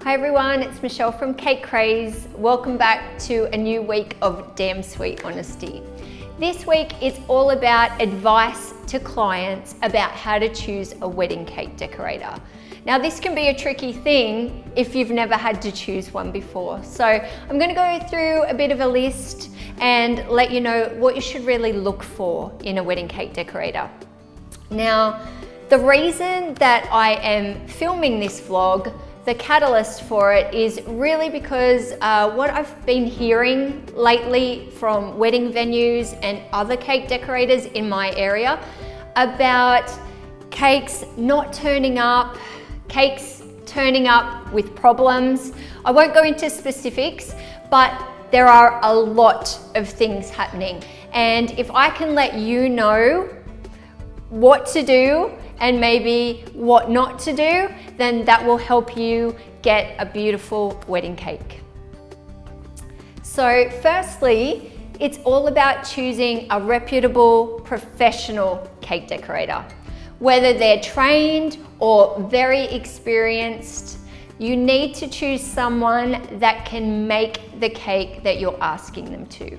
Hi everyone, it's Michelle from Cake Craze. Welcome back to a new week of Damn Sweet Honesty. This week is all about advice to clients about how to choose a wedding cake decorator. Now this can be a tricky thing if you've never had to choose one before. So I'm going to go through a bit of a list and let you know what you should really look for in a wedding cake decorator. Now, the reason that I am filming this vlog, the catalyst for it is really because what I've been hearing lately from wedding venues and other cake decorators in my area about cakes not turning up, cakes turning up with problems. I won't go into specifics, but there are a lot of things happening. And if I can let you know what to do and maybe what not to do, then that will help you get a beautiful wedding cake. So firstly, it's all about choosing a reputable professional cake decorator. Whether they're trained or very experienced, you need to choose someone that can make the cake that you're asking them to.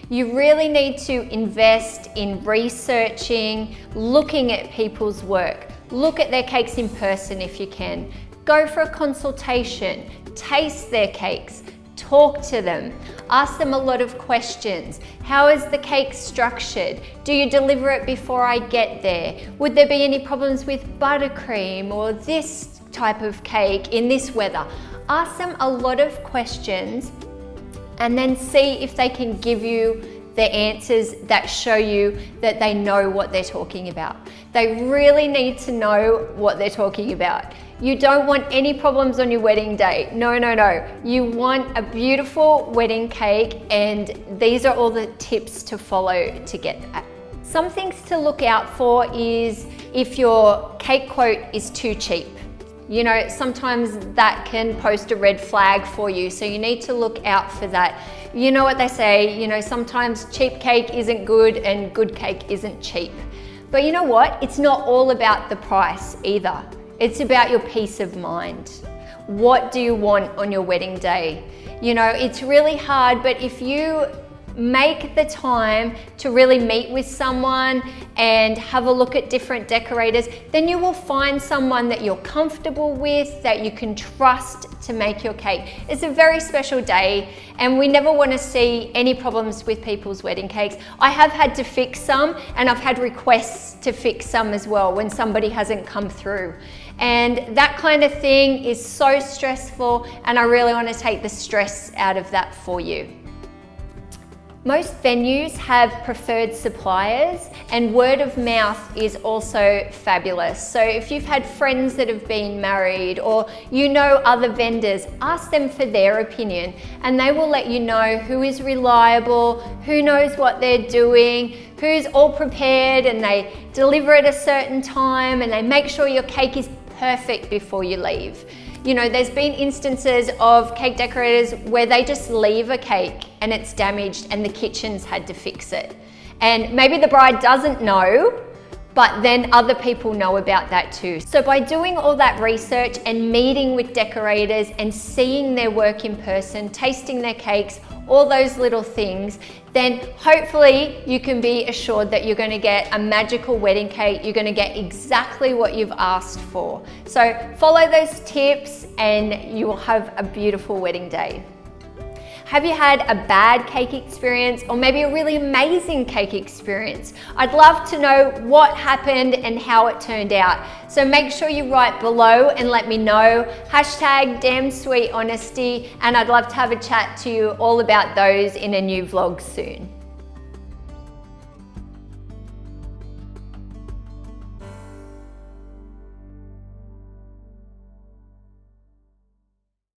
You really need to invest in researching, looking at people's work. Look at their cakes in person if you can. Go for a consultation, taste their cakes, talk to them, ask them a lot of questions. How is the cake structured? Do you deliver it before I get there? Would there be any problems with buttercream or this type of cake in this weather? Ask them a lot of questions and then see if they can give you the answers that show you that they know what they're talking about. They really need to know what they're talking about. You don't want any problems on your wedding day. No, no, no. You want a beautiful wedding cake, and these are all the tips to follow to get that. Some things to look out for is if your cake quote is too cheap. You know, sometimes that can post a red flag for you, so you need to look out for that. You know what they say, you know, sometimes cheap cake isn't good and good cake isn't cheap. But you know what? It's not all about the price either. It's about your peace of mind. What do you want on your wedding day? You know, it's really hard, but if you make the time to really meet with someone and have a look at different decorators, then you will find someone that you're comfortable with, that you can trust to make your cake. It's a very special day, and we never want to see any problems with people's wedding cakes. I have had to fix some, and I've had requests to fix some as well when somebody hasn't come through. And that kind of thing is so stressful, and I really want to take the stress out of that for you. Most venues have preferred suppliers, and word of mouth is also fabulous. So if you've had friends that have been married or you know other vendors, ask them for their opinion, and they will let you know who is reliable, who knows what they're doing, who's all prepared, and they deliver at a certain time and they make sure your cake is perfect before you leave. You know, there's been instances of cake decorators where they just leave a cake and it's damaged and the kitchen's had to fix it. And maybe the bride doesn't know, but then other people know about that too. So by doing all that research and meeting with decorators and seeing their work in person, tasting their cakes, all those little things, then hopefully you can be assured that you're going to get a magical wedding cake. You're going to get exactly what you've asked for. So follow those tips and you will have a beautiful wedding day. Have you had a bad cake experience or maybe a really amazing cake experience? I'd love to know what happened and how it turned out. So make sure you write below and let me know. #DamnSweetHonesty, and I'd love to have a chat to you all about those in a new vlog soon.